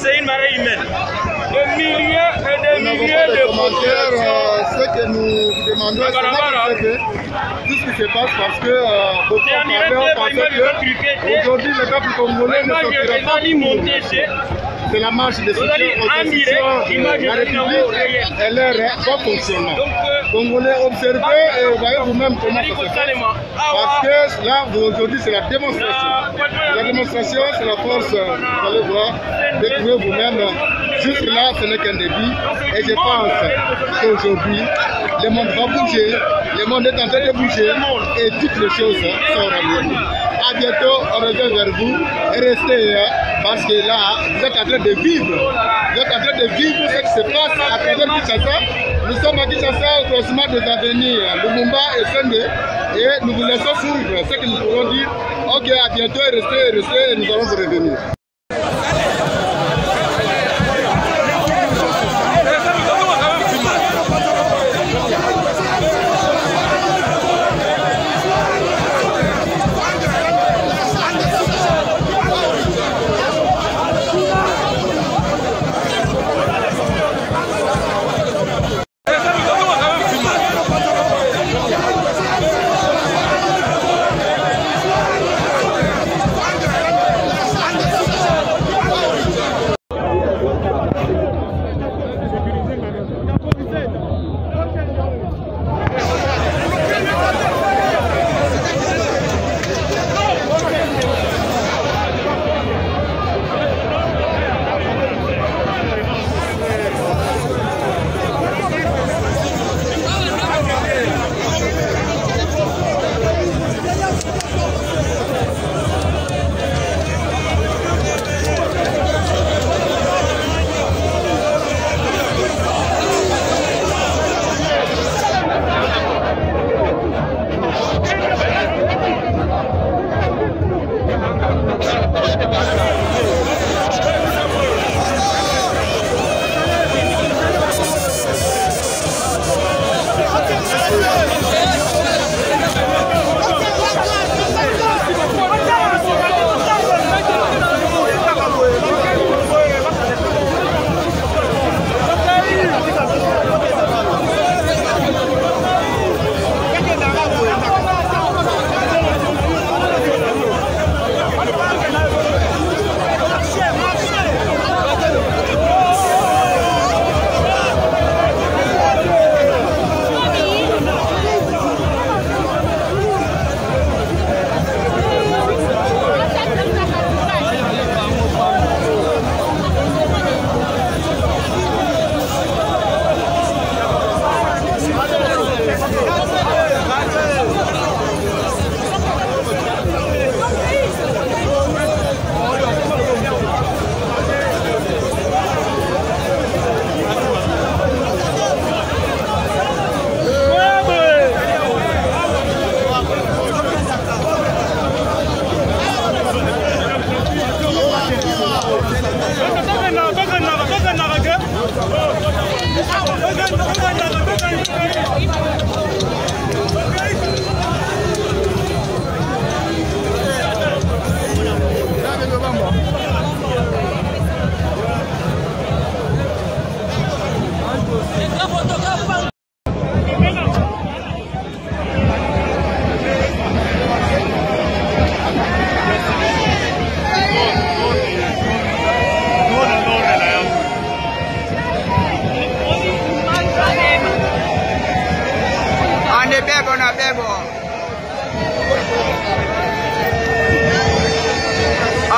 c'est une marée humaine. Des milliers et des milliers de commentaires. Ce que nous demandons, c'est tout ce qui se passe parce que beaucoup ont parlé, aujourd'hui le peuple congolais ne sortira pas. C'est la marche de soutien aux institutions. La République, elle est bon fonctionnement. Congolais, observez et voyez vous-même comment ça se fait. Parce que là, aujourd'hui, c'est la démonstration. La démonstration, c'est la force, vous allez voir, découvrir vous-même. Jusque là, ce n'est qu'un début. Et je pense qu'aujourd'hui, le monde va bouger, le monde est en train de bouger et toutes les choses sont réunies. À bientôt, on revient vers vous et restez parce que là, vous êtes en train de vivre. Vous êtes en train de vivre ce qui se passe à travers Kinshasa. Nous sommes à Kinshasa au croisement des avenirs Lumumba et Sende et nous vous laissons suivre ce que nous pourrons dire. Ok, à bientôt et restez et nous allons vous revenir.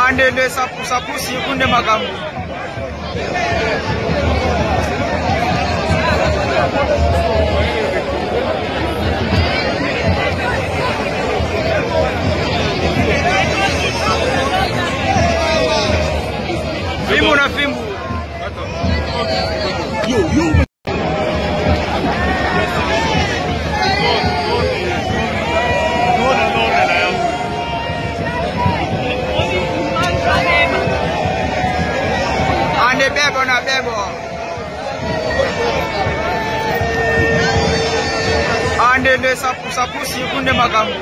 Andele sapu sikunde magambo. Fimbo na fimbo. Bebo na bebo. Andele sapu sikunde magambo.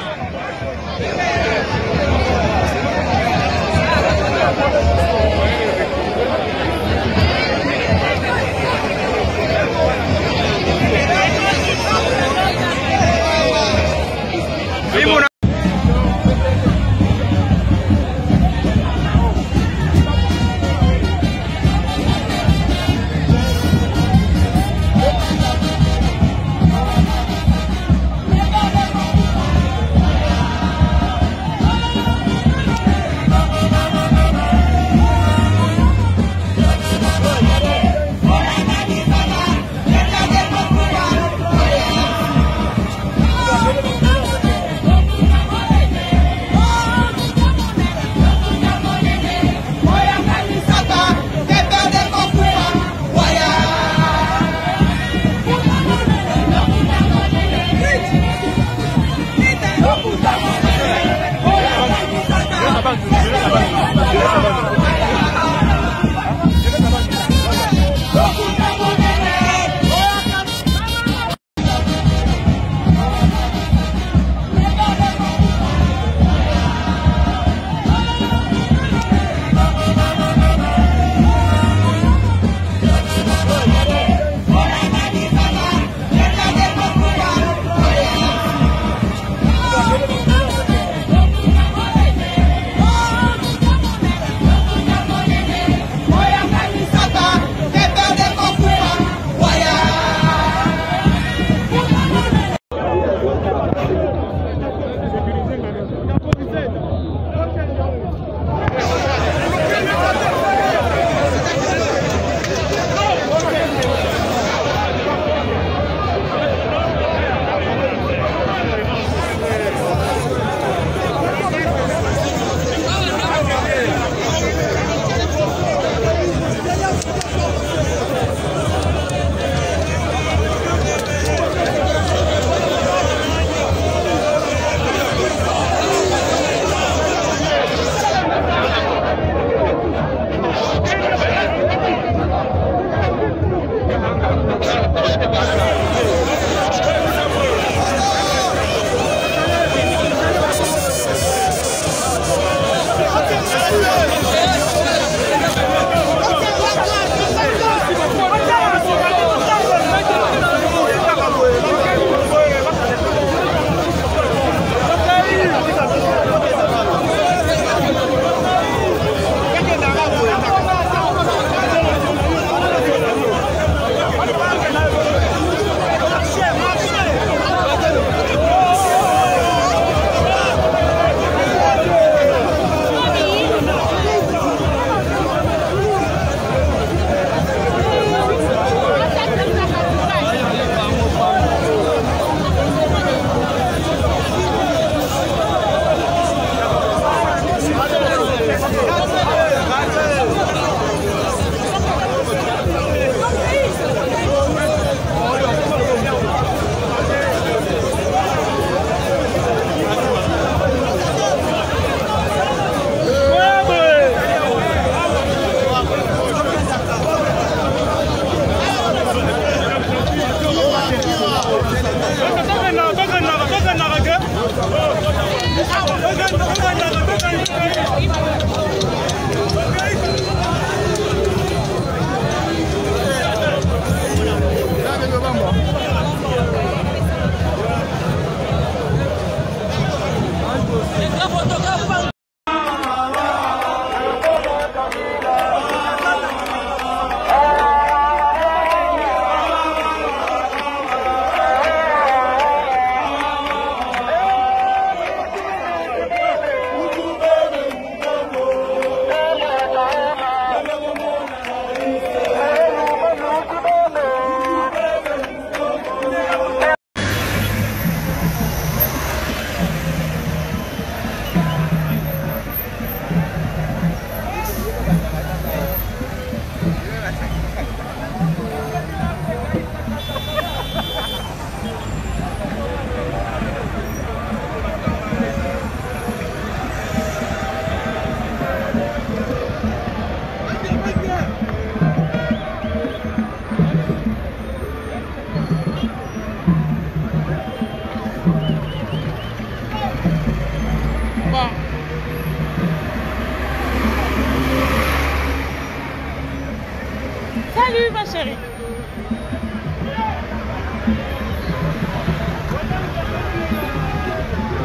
chérie.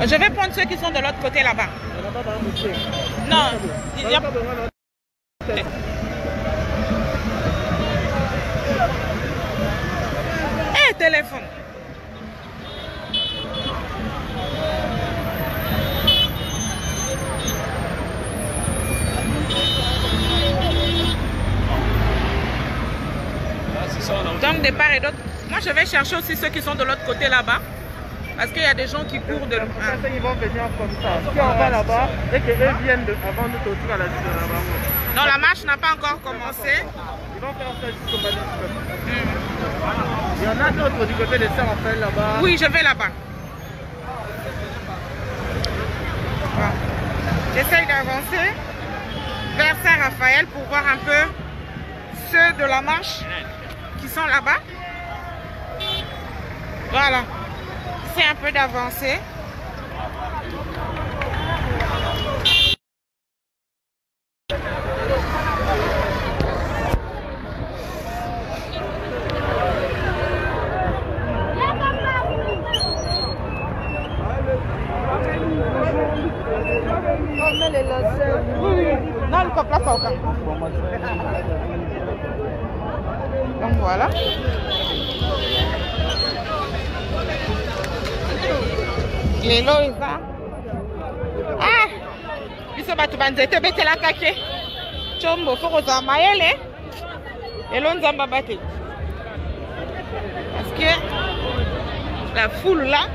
Je vais prendre ceux qui sont de l'autre côté là-bas. Non, il y a... Eh, téléphone. Donc de part et d'autre. Moi je vais chercher aussi ceux qui sont de l'autre côté là-bas. Parce qu'il y a des gens qui courent de... Ils vont venir comme ça. Si on va là-bas et qu'eux viennent avant de sortir à la ville de là-bas. Non, la marche n'a pas encore commencé. Ils vont faire ça jusqu'au Bali. Il y en a d'autres du côté de Saint-Raphaël là-bas. Oui, je vais là-bas. Voilà. J'essaye d'avancer vers Saint-Raphaël pour voir un peu ceux de la marche qui sont là-bas. Voilà. C'est un peu d'avancer. Non, le couple là, ça aucun. Donc voilà. Les lots, ils sont. Ah! Ils sont battus, ils étaient bêtés la caquée. Chombo, faut qu'on s'en maille. Et l'on s'en bat. Parce que la foule là.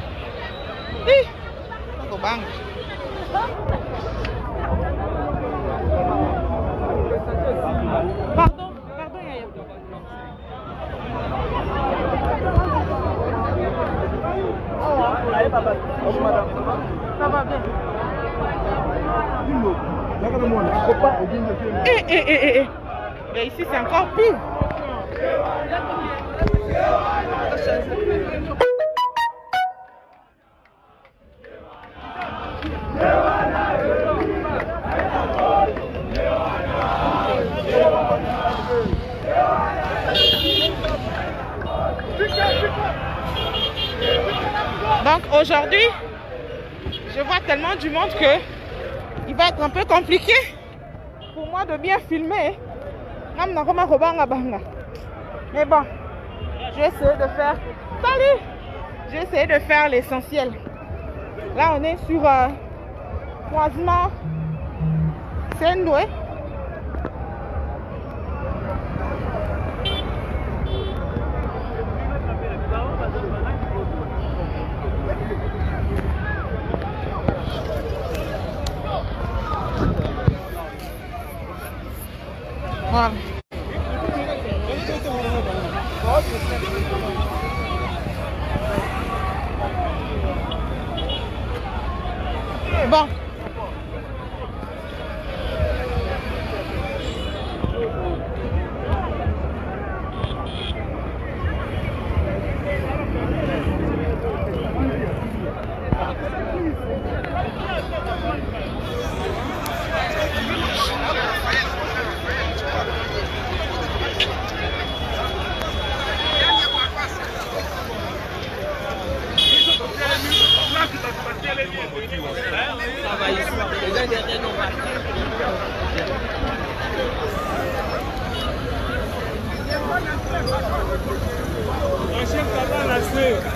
Oui! On va pardon, Yaya. Ça va bien. Mais ici c'est encore pire. Donc aujourd'hui, je vois tellement du monde que il va être un peu compliqué pour moi de bien filmer. Mais bon, je vais essayer de faire... Salut! Je vais essayer de faire l'essentiel. Là, on est sur croisement Sendoué. Voilà. Bon.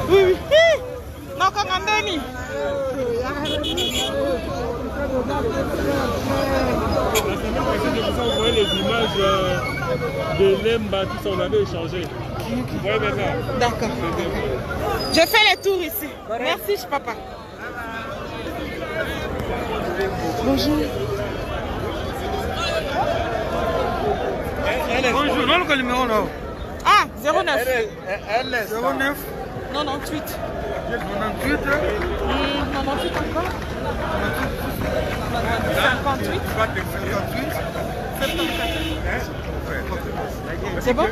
Oui. Non, comme un béni. Vous voyez les images de Lemba, tout ça, on avait échangé. Vous voyez maintenant. D'accord. Je fais les tours ici. Merci, papa. Bonjour. Bonjour, non le numéro là. Ah, 09. 09 98. 98 98 encore. 58. 74. C'est bon?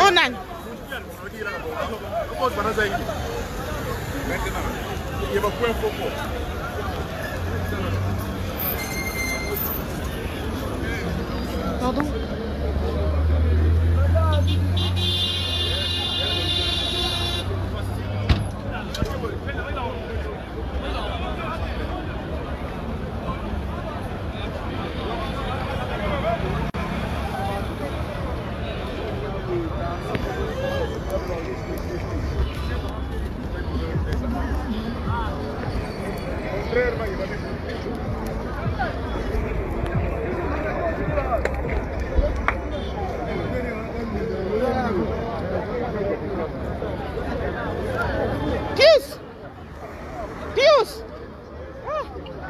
Onan. Pardon. Pius! Pius! Ah,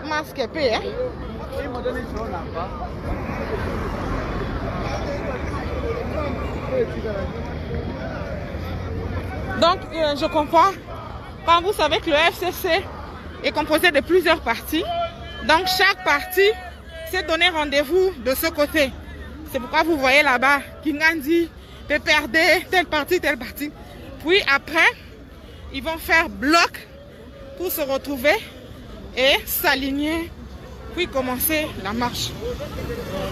masque épais, hein? Donc, je comprends. Quand vous savez que le FCC est composé de plusieurs partis, donc chaque parti s'est donné rendez-vous de ce côté. C'est pourquoi vous voyez là-bas Kingandi, PPRD, tel parti. Puis après, ils vont faire bloc pour se retrouver et s'aligner, puis commencer la marche.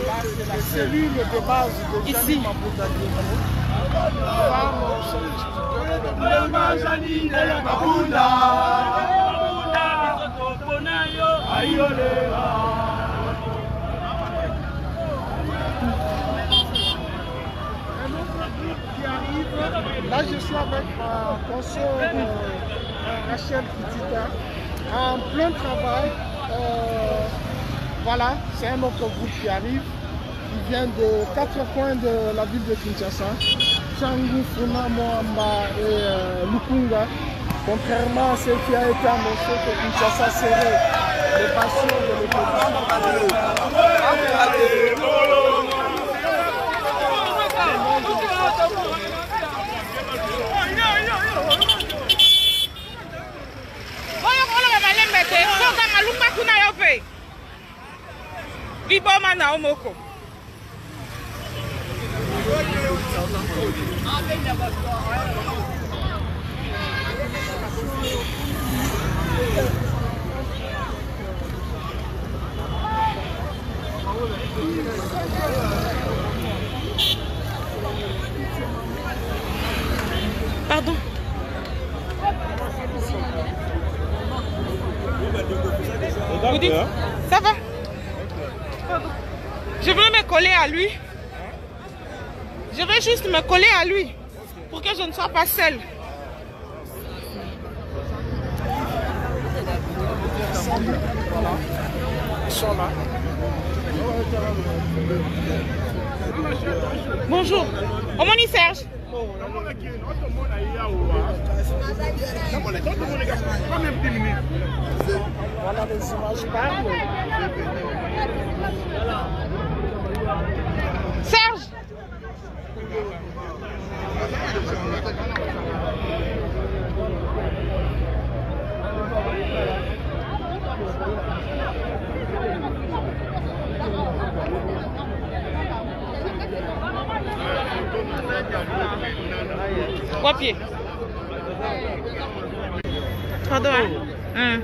Là, c'est la cellule de base de ici. Là, je suis avec ma consoeur Rachel Kitita en plein travail. Voilà, c'est un autre groupe qui arrive. Il vient de 4 coins de la ville de Kinshasa. Changu, Funa, Moamba et Lukunga. Contrairement à ce qui a été annoncé que Kinshasa serait le bastion de l'État. Pardon. Vous dites, ça va? Je veux me coller à lui. Je veux juste me coller à lui pour que je ne sois pas seule. Voilà. Ils sont là. Bonjour. Omoni Serge. Voilà, les images parlent. Serge. Copier. Pardon.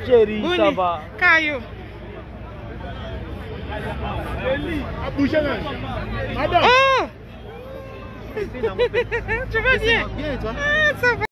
Chérie, ça va. Caillou. Oh! Tu vas bien? Bien, et toi? Ah, ça va.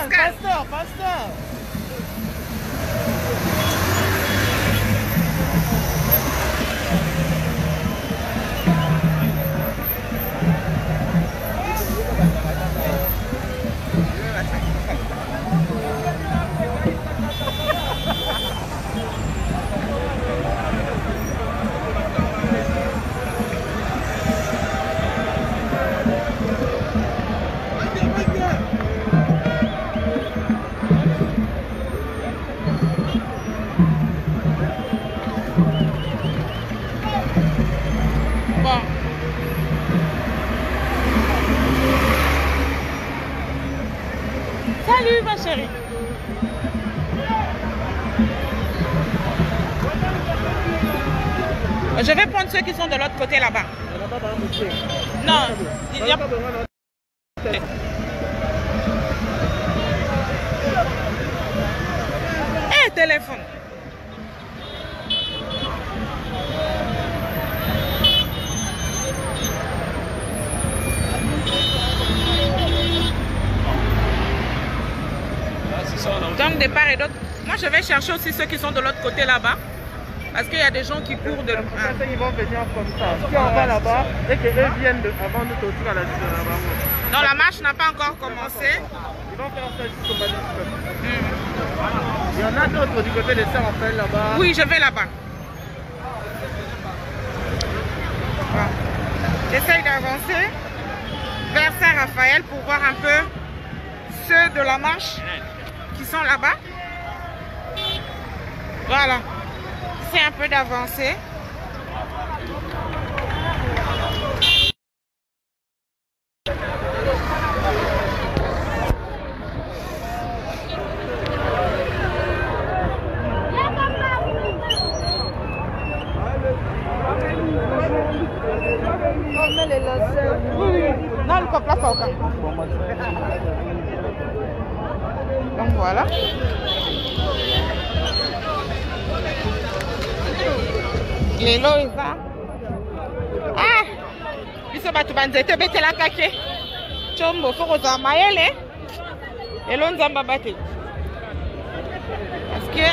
Pascal. Pasteur. Salut ma chérie. Je vais prendre ceux qui sont de l'autre côté là-bas. Non, il y a... Eh, téléphone. Donc de part et d'autre. Moi je vais chercher aussi ceux qui sont de l'autre côté là-bas. Parce qu'il y a des gens qui courent de... Ils vont venir comme ça. Si on va là-bas et qu'eux viennent avant de sortir à la ville de là-bas. Donc la marche n'a pas encore commencé. Ils vont faire ça jusqu'au Mali. Il y en a d'autres du côté de Saint-Raphaël là-bas. Oui, je vais là-bas. Voilà. J'essaye d'avancer vers Saint-Raphaël pour voir un peu ceux de la marche qui sont là-bas. Voilà. C'est un peu d'avancer. Non, le couple là, ça aucun. Donc voilà. Les lots, ils va. Ah! Ils sont battus, ils étaient bêtés la caquée. Chombo, faut qu'on s'en maille, hein? Et l'on s'en bat. Parce que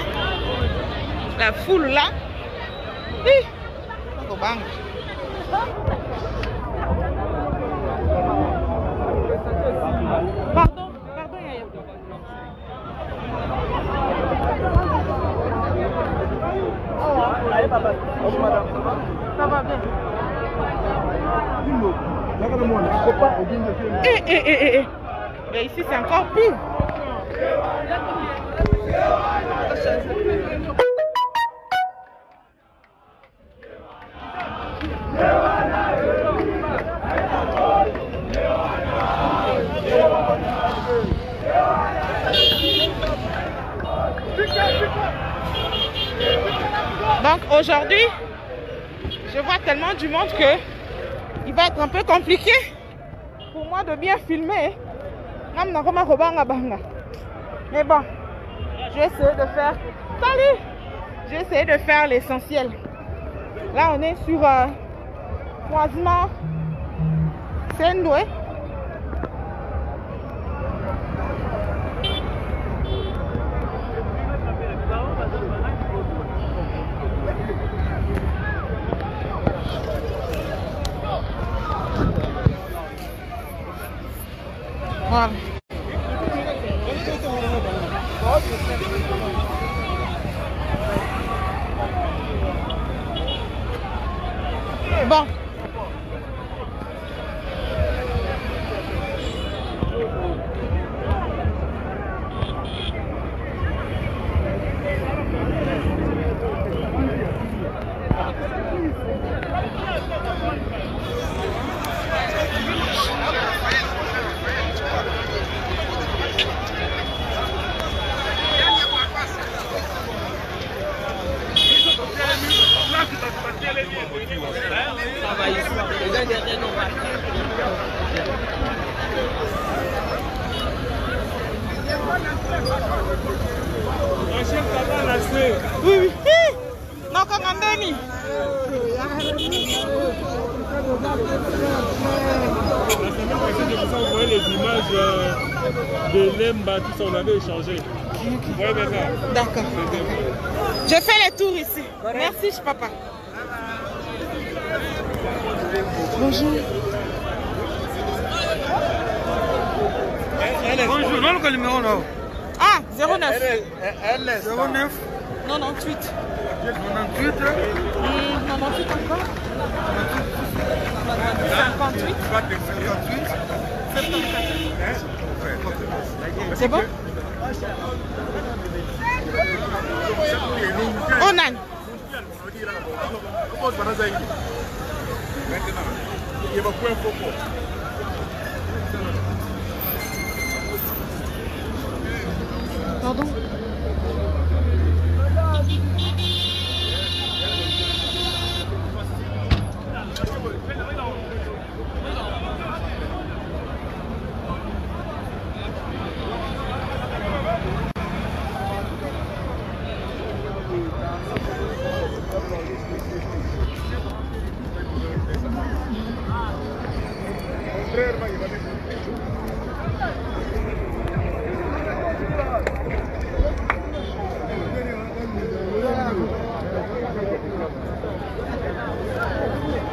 la foule là, oui, on va Pardon, Yaya. Ça va bien. Mais ici c'est encore pire. Donc aujourd'hui, je vois tellement du monde que il va être un peu compliqué pour moi de bien filmer. Mais bon, je vais essayer de faire... Salut! J'ai essayé de faire l'essentiel. Là, on est sur croisement Sendoué. Voilà. Bon. Oui, oui. Non, comme un demi. La semaine passée, je vous ai envoyé les images de Lemba, tout ça, on avait échangé. Ouais, maintenant. D'accord. Je fais les tours ici. Merci, papa. Bonjour. Bonjour, non, le numéro là. Ah, 09. 09. 98. 98. 98 encore. 58. 58. C'est bon? Onan. Pardon?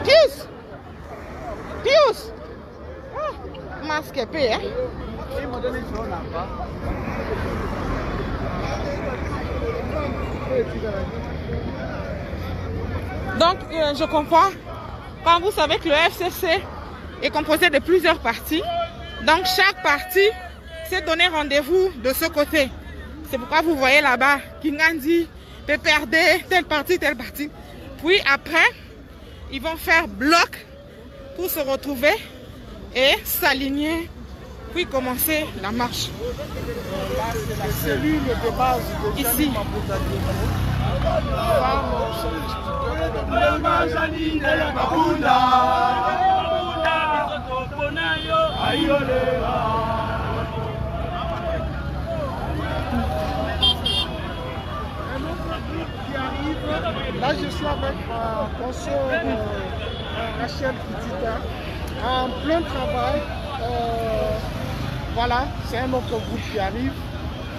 Pius! Pius! Ah, masque épais, hein? Donc, je comprends. Quand vous savez que le FCC est composé de plusieurs partis, donc chaque parti s'est donné rendez-vous de ce côté. C'est pourquoi vous voyez là-bas Kingandi, PPRD, tel parti, tel parti. Puis après, ils vont faire bloc pour se retrouver et s'aligner, puis commencer la marche. Cellule de base de Ici. Là, je suis avec ma consoeur Rachel Kitita en plein travail. Voilà, c'est un autre groupe qui arrive.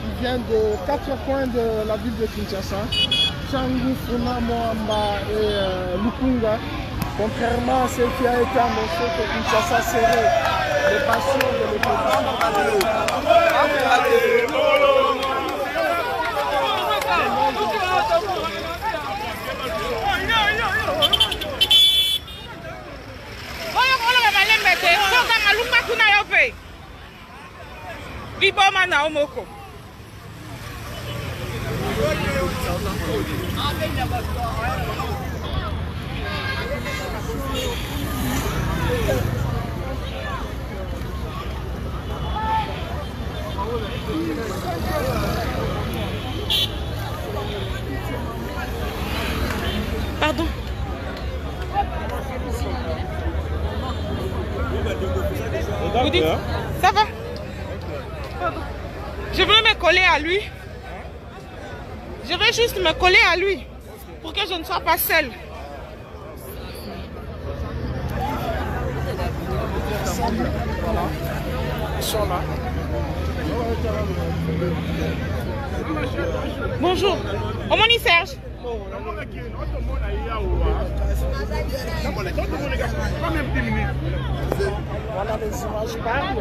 Il vient de 4 coins de la ville de Kinshasa. Changu, Funa, Moamba et Lukunga. Contrairement à ce qui a été annoncé que Kinshasa serait les passions de l'opposition. Pardon. Vous dites, ça va? Je veux me coller à lui. Je veux juste me coller à lui pour que je ne sois pas seule. Voilà. Ils sont là. Bonjour. Omoni Serge. Voilà, les images parlent.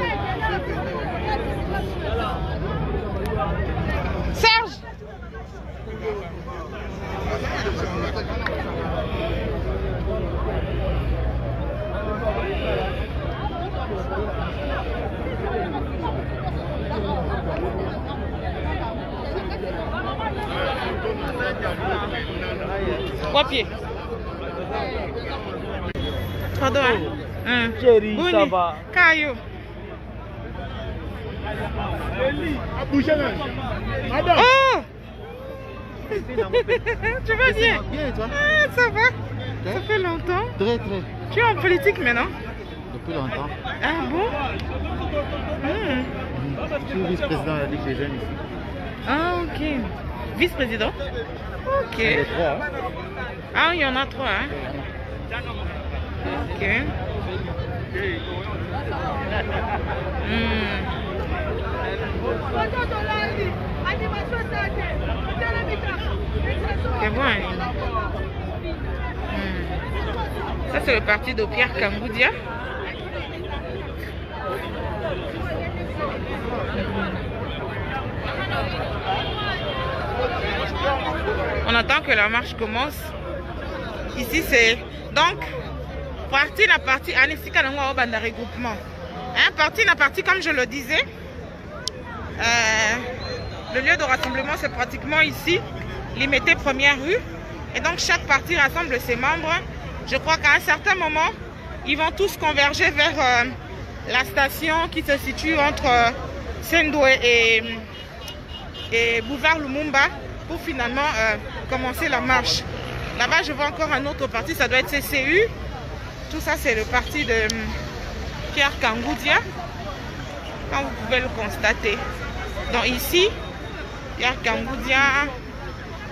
Serge. Papier. Pardon. Chérie, ça va. Caillou. Oh! Tu vas bien? Bien et toi? Ah, ça va? Ça fait longtemps. Très très. Tu es en politique maintenant? Depuis longtemps. Ah bon? Je suis vice-président de la Ligue des jeunes ici. Ah ok. Vice-président? Ok. Il y a 3, hein? Ah, il y en a 3, hein? Ok. C'est bon, hein? Ça, c'est le parti de Pierre Kangoudia. On attend que la marche commence. Ici, c'est donc parti na parti. Anisika nango banda regroupement. Hein, parti na parti, comme je le disais. Le lieu de rassemblement, c'est pratiquement ici, limité première rue. Et donc, chaque parti rassemble ses membres. Je crois qu'à un certain moment, ils vont tous converger vers la station qui se situe entre Sendoué et Boulevard Lumumba pour finalement commencer la marche. Là-bas, je vois encore un autre parti, ça doit être CCU. Tout ça, c'est le parti de Pierre Kangoudia, comme vous pouvez le constater. Donc ici, Pierre Kangoudia,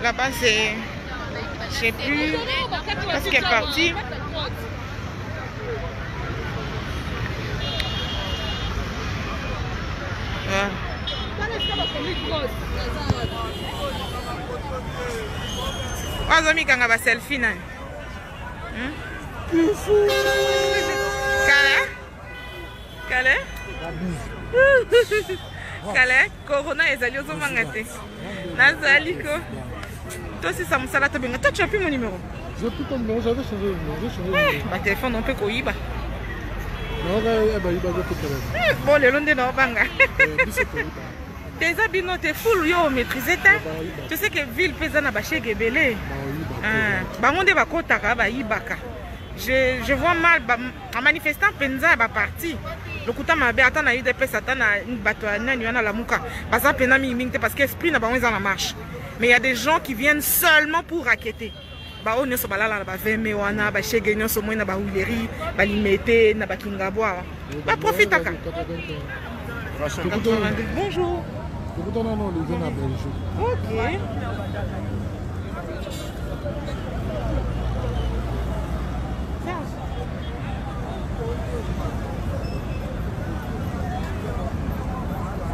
là-bas, c'est... Je sais plus parce qu'il est parti. Azomi kanga ba selfie na. Kale? Kale? Corona ezali ozomanga te. Nazali ko. Toi aussi ça me salade bien. Toi tu as plus mon numéro. J'ai plus ton numéro, j'avais changé. Ma téléphone on peut koyiba. Non, bah il va tout faire. Bon le long de no banga. Tes habits non t'es full yo maîtriser ta. Tu sais que ville pesa na ba chegebele. Bangonde ba kotaka ba yibaka. Je vois mal en manifestant penza ba parti. Le kuta mabe ata na UDP satana bato nani wana la muka. Basa pena mingi parce que esprit na ba dans la marche. Mais il y a des gens qui viennent seulement pour raqueter. Bah on ne se balala la ba veme wana ba chege nyonso mo na ba huileri ba limete na ba kingabwa. Ba profite aka. Bonjour. Non, les jeunes à Belgique. OK.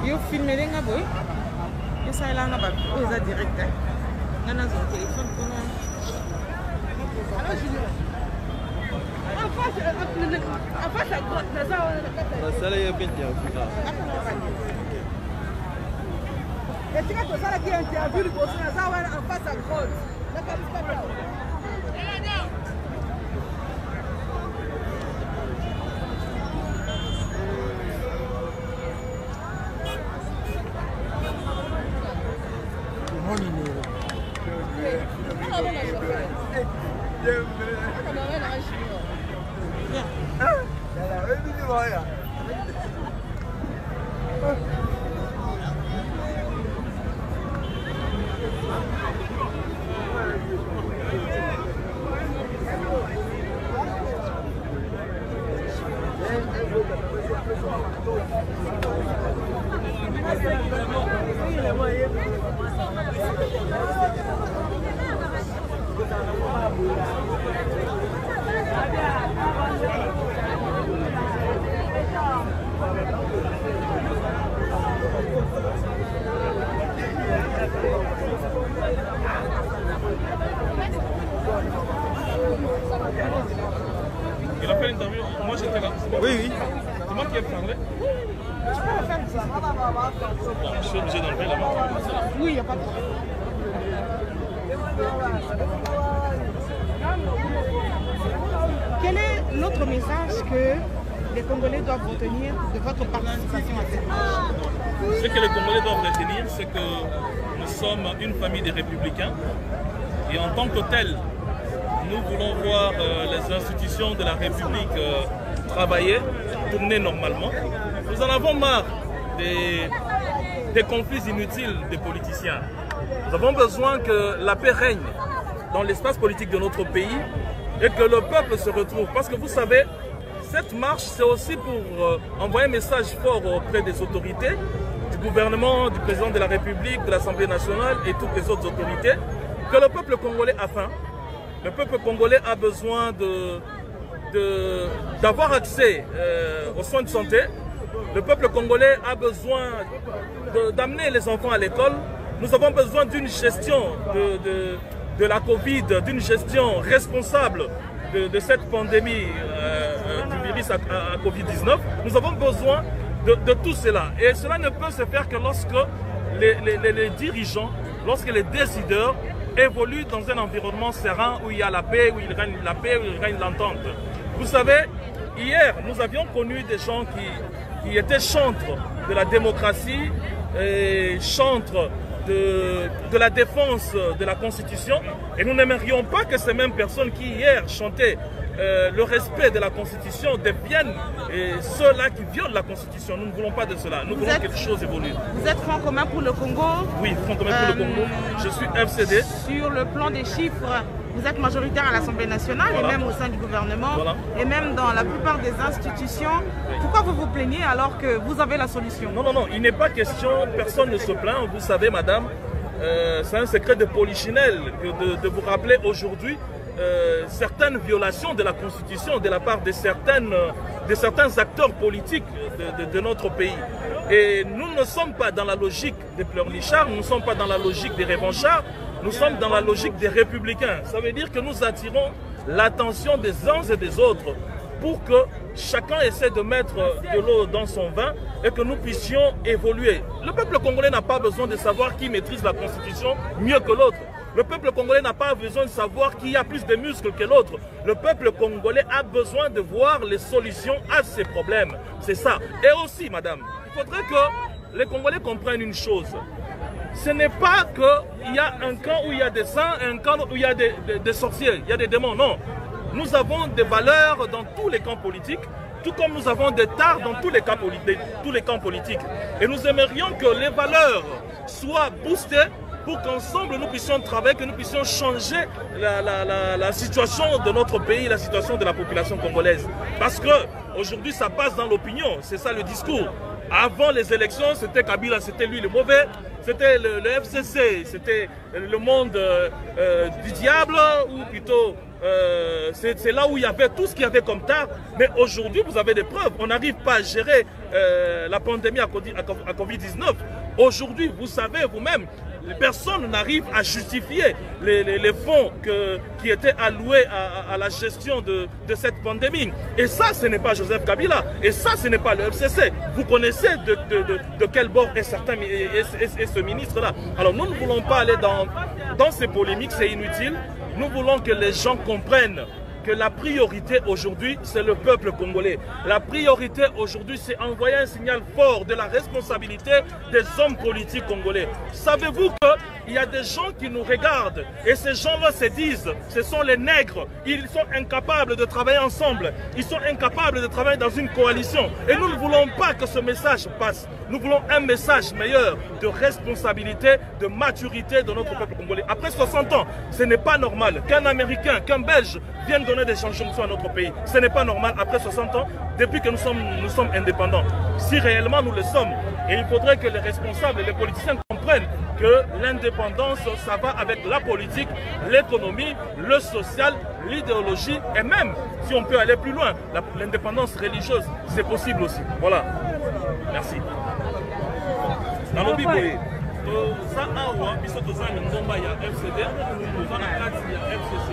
Yo filmé nga boy. Yo ça là nga ba oza direct. Nana zo téléphone pour nous. Alors Julien. En face à droite, là ça. Ça là y a bien Africa. Et tu vois ça là qui est interview le boss là ça en face à droite. Là pas là. Il a fait l'interview, moi j'étais là. Oui. C'est moi qui ai parlé. Je suis obligé d'enlever la main. Oui, il n'y a pas de problème. Quel est l'autre message que les Congolais doivent retenir de votre participation à cette marche? Ce que les Congolais doivent retenir, c'est que nous sommes une famille de républicains et en tant que tel, nous voulons voir les institutions de la République travailler, tourner normalement. Nous en avons marre des conflits inutiles des politiciens. Nous avons besoin que la paix règne dans l'espace politique de notre pays et que le peuple se retrouve. Parce que vous savez, cette marche, c'est aussi pour envoyer un message fort auprès des autorités, du gouvernement, du président de la République, de l'Assemblée nationale et toutes les autres autorités, que le peuple congolais a faim. Le peuple congolais a besoin d'avoir accès aux soins de santé, Le peuple congolais a besoin d'amener les enfants à l'école. Nous avons besoin d'une gestion de la Covid, d'une gestion responsable de cette pandémie du virus à Covid-19. Nous avons besoin de tout cela. Et cela ne peut se faire que lorsque les dirigeants, lorsque les décideurs évoluent dans un environnement serein où il y a la paix, où il règne la paix, où il règne l'entente. Vous savez, hier, nous avions connu des gens qui étaient chantres de la démocratie et chantres de la défense de la Constitution. Et nous n'aimerions pas que ces mêmes personnes qui hier chantaient le respect de la Constitution deviennent ceux-là qui violent la Constitution. Nous ne voulons pas de cela. Nous voulons que quelque chose évolue. Vous êtes Front commun pour le Congo? Oui, Front commun pour le Congo. Je suis FCD. Sur le plan des chiffres, vous êtes majoritaire à l'Assemblée nationale et même au sein du gouvernement et même dans la plupart des institutions. Pourquoi vous vous plaignez alors que vous avez la solution? Non, non, non, il n'est pas question, personne ne se plaint. Vous savez, madame, c'est un secret de polichinelle de vous rappeler aujourd'hui certaines violations de la Constitution de la part de certains acteurs politiques de notre pays. Et nous ne sommes pas dans la logique des pleurnichards, nous ne sommes pas dans la logique des revanchards, nous sommes dans la logique des républicains. Ça veut dire que nous attirons l'attention des uns et des autres pour que chacun essaie de mettre de l'eau dans son vin et que nous puissions évoluer. Le peuple congolais n'a pas besoin de savoir qui maîtrise la Constitution mieux que l'autre. Le peuple congolais n'a pas besoin de savoir qui a plus de muscles que l'autre. Le peuple congolais a besoin de voir les solutions à ses problèmes. C'est ça. Et aussi, madame, il faudrait que les Congolais comprennent une chose. Ce n'est pas qu'il y a un camp où il y a des saints et un camp où il y a des sorciers, il y a des démons. Non. Nous avons des valeurs dans tous les camps politiques, tout comme nous avons des tares dans tous les camps politiques. Et nous aimerions que les valeurs soient boostées pour qu'ensemble nous puissions travailler, que nous puissions changer la situation de notre pays, la situation de la population congolaise. Parce qu'aujourd'hui, ça passe dans l'opinion, c'est ça le discours. Avant les élections, c'était Kabila, c'était lui le mauvais, c'était le FCC, c'était le monde du diable, ou plutôt c'est là où il y avait tout ce qu'il y avait comme tard. Mais aujourd'hui, vous avez des preuves. On n'arrive pas à gérer la pandémie à Covid-19. Aujourd'hui, vous savez vous-même, personne n'arrive à justifier les fonds qui étaient alloués à la gestion de cette pandémie. Et ça, ce n'est pas Joseph Kabila. Et ça, ce n'est pas le FCC. Vous connaissez de quel bord est ce ministre-là. Alors, nous ne voulons pas aller dans ces polémiques, c'est inutile. Nous voulons que les gens comprennent que la priorité aujourd'hui, c'est le peuple congolais. La priorité aujourd'hui, c'est envoyer un signal fort de la responsabilité des hommes politiques congolais. Savez-vous qu'il y a des gens qui nous regardent et ces gens-là se disent, ce sont les nègres, ils sont incapables de travailler ensemble, ils sont incapables de travailler dans une coalition. Et nous ne voulons pas que ce message passe. Nous voulons un message meilleur de responsabilité, de maturité de notre peuple congolais. Après 60 ans, ce n'est pas normal qu'un Américain, qu'un Belge vienne donner des changements à notre pays. Ce n'est pas normal après 60 ans, depuis que nous sommes indépendants. Si réellement nous le sommes, et il faudrait que les responsables et les politiciens comprennent que l'indépendance, ça va avec la politique, l'économie, le social, l'idéologie, et même, si on peut aller plus loin, l'indépendance religieuse, c'est possible aussi. Voilà. Merci. Dans le Bible, ça a biso tozana ngomba ya FCD, tozana kati ya FCC.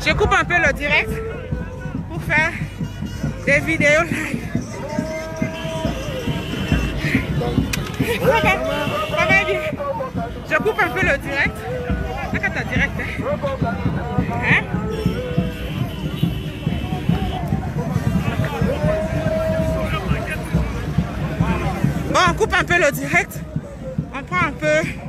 Je coupe un peu le direct pour faire des vidéos live. Ça va bien. Je coupe un peu le direct. Regarde ta direct. Hein? Bon, on coupe un peu le direct. On prend un peu